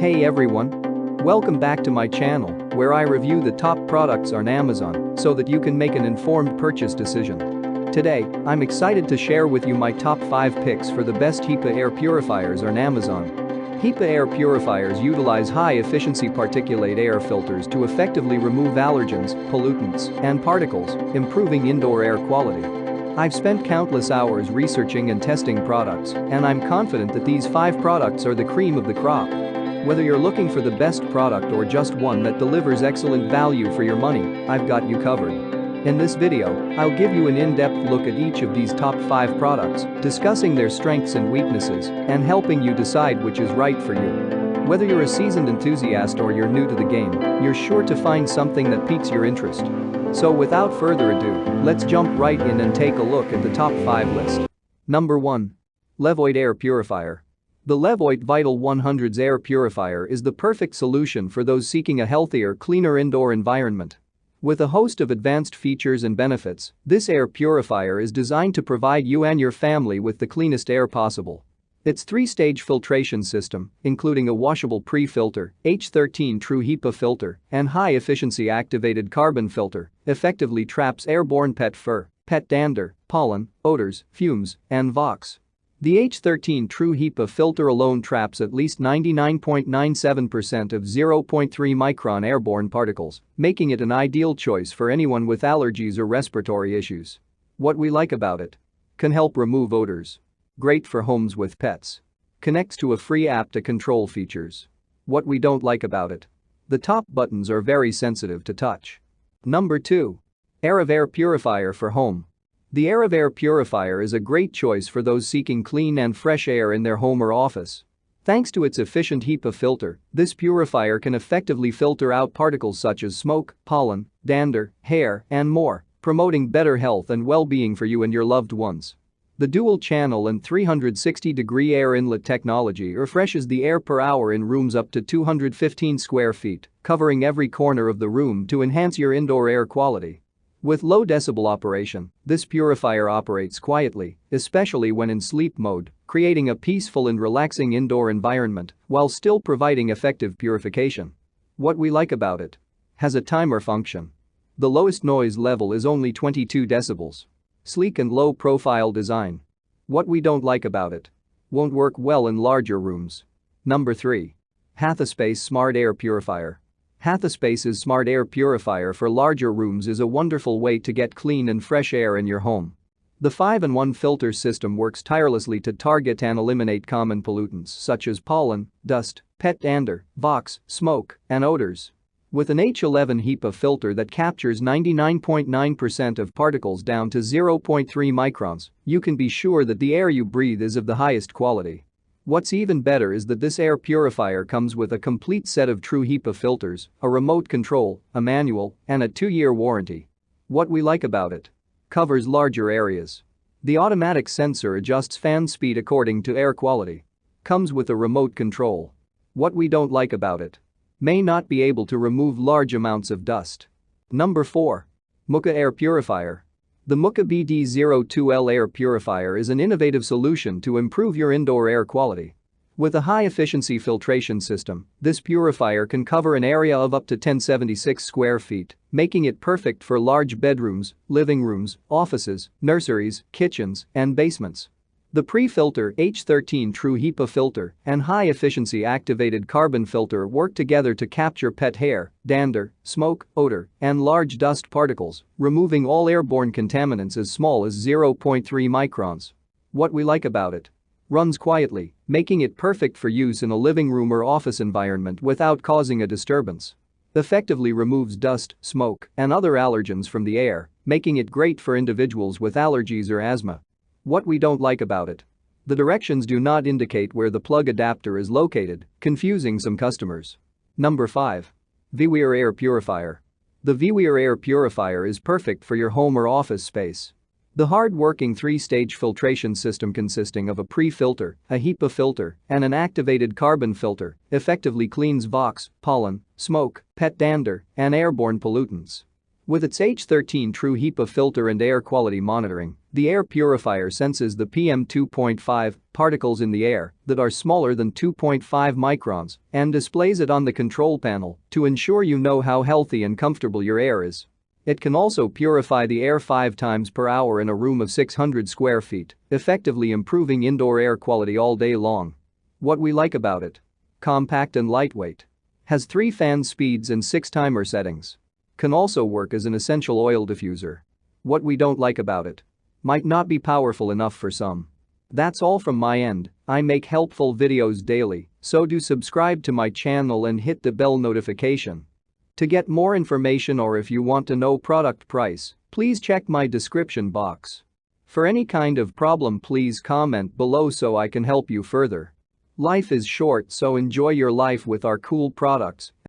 Hey everyone! Welcome back to my channel, where I review the top products on Amazon so that you can make an informed purchase decision. Today, I'm excited to share with you my top 5 picks for the best HEPA air purifiers on Amazon. HEPA air purifiers utilize high-efficiency particulate air filters to effectively remove allergens, pollutants, and particles, improving indoor air quality. I've spent countless hours researching and testing products, and I'm confident that these 5 products are the cream of the crop. Whether you're looking for the best product or just one that delivers excellent value for your money, I've got you covered. In this video, I'll give you an in-depth look at each of these top 5 products, discussing their strengths and weaknesses, and helping you decide which is right for you. Whether you're a seasoned enthusiast or you're new to the game, you're sure to find something that piques your interest. So without further ado, let's jump right in and take a look at the top 5 list. Number 1. Levoit Air Purifier. The Levoit Vital 100's air purifier is the perfect solution for those seeking a healthier, cleaner indoor environment. With a host of advanced features and benefits, this air purifier is designed to provide you and your family with the cleanest air possible. Its 3-stage filtration system, including a washable pre-filter, H13 true HEPA filter, and high-efficiency activated carbon filter, effectively traps airborne pet fur, pet dander, pollen, odors, fumes, and VOCs. The H13 true HEPA filter alone traps at least 99.97% of 0.3 micron airborne particles, making it an ideal choice for anyone with allergies or respiratory issues. What we like about it: can help remove odors. Great for homes with pets. Connects to a free app to control features. What we don't like about it: the top buttons are very sensitive to touch. Number 2. Air Purifier for home. The Air Purifier is a great choice for those seeking clean and fresh air in their home or office. Thanks to its efficient HEPA filter, this purifier can effectively filter out particles such as smoke, pollen, dander, hair, and more, promoting better health and well-being for you and your loved ones. The dual-channel and 360-degree air inlet technology refreshes the air per hour in rooms up to 215 square feet, covering every corner of the room to enhance your indoor air quality. With low decibel operation, this purifier operates quietly, especially when in sleep mode, creating a peaceful and relaxing indoor environment while still providing effective purification. What we like about it: has a timer function. The lowest noise level is only 22 decibels. Sleek and low-profile design. What we don't like about it: won't work well in larger rooms. Number 3. HEPA Smart Air Purifier. HEPA's Smart Air Purifier for larger rooms is a wonderful way to get clean and fresh air in your home. The 5-in-1 filter system works tirelessly to target and eliminate common pollutants such as pollen, dust, pet dander, VOCs, smoke, and odors. With an H11 HEPA filter that captures 99.9% of particles down to 0.3 microns, you can be sure that the air you breathe is of the highest quality. What's even better is that this air purifier comes with a complete set of true HEPA filters, a remote control, a manual, and a 2-year warranty. What we like about it: covers larger areas. The automatic sensor adjusts fan speed according to air quality. Comes with a remote control. What we don't like about it: may not be able to remove large amounts of dust. Number 4. Muka Air Purifier. The Muka BD02L Air Purifier is an innovative solution to improve your indoor air quality. With a high-efficiency filtration system, this purifier can cover an area of up to 1076 square feet, making it perfect for large bedrooms, living rooms, offices, nurseries, kitchens, and basements. The pre-filter H13 true HEPA filter and high-efficiency activated carbon filter work together to capture pet hair, dander, smoke, odor, and large dust particles, removing all airborne contaminants as small as 0.3 microns. What we like about it: runs quietly, making it perfect for use in a living room or office environment without causing a disturbance. Effectively removes dust, smoke, and other allergens from the air, making it great for individuals with allergies or asthma. What we don't like about it: the directions do not indicate where the plug adapter is located, confusing some customers. Number 5. VWear Air Purifier. The VWear Air Purifier is perfect for your home or office space. The hard-working 3-stage filtration system consisting of a pre-filter, a HEPA filter, and an activated carbon filter effectively cleans VOCs, pollen, smoke, pet dander, and airborne pollutants. With its H13 true HEPA filter and air quality monitoring, The air purifier senses the PM 2.5 particles in the air that are smaller than 2.5 microns and displays it on the control panel to ensure you know how healthy and comfortable your air is. It can also purify the air 5 times per hour in a room of 600 square feet, effectively improving indoor air quality all day long. What we like about it: compact and lightweight. Has 3 fan speeds and 6 timer settings. Can also work as an essential oil diffuser. What we don't like about it: might not be powerful enough for some. That's all from my end. I make helpful videos daily, so do subscribe to my channel and hit the bell notification. To get more information or if you want to know product price, please check my description box. For any kind of problem, please comment below so I can help you further. Life is short, so enjoy your life with our cool products.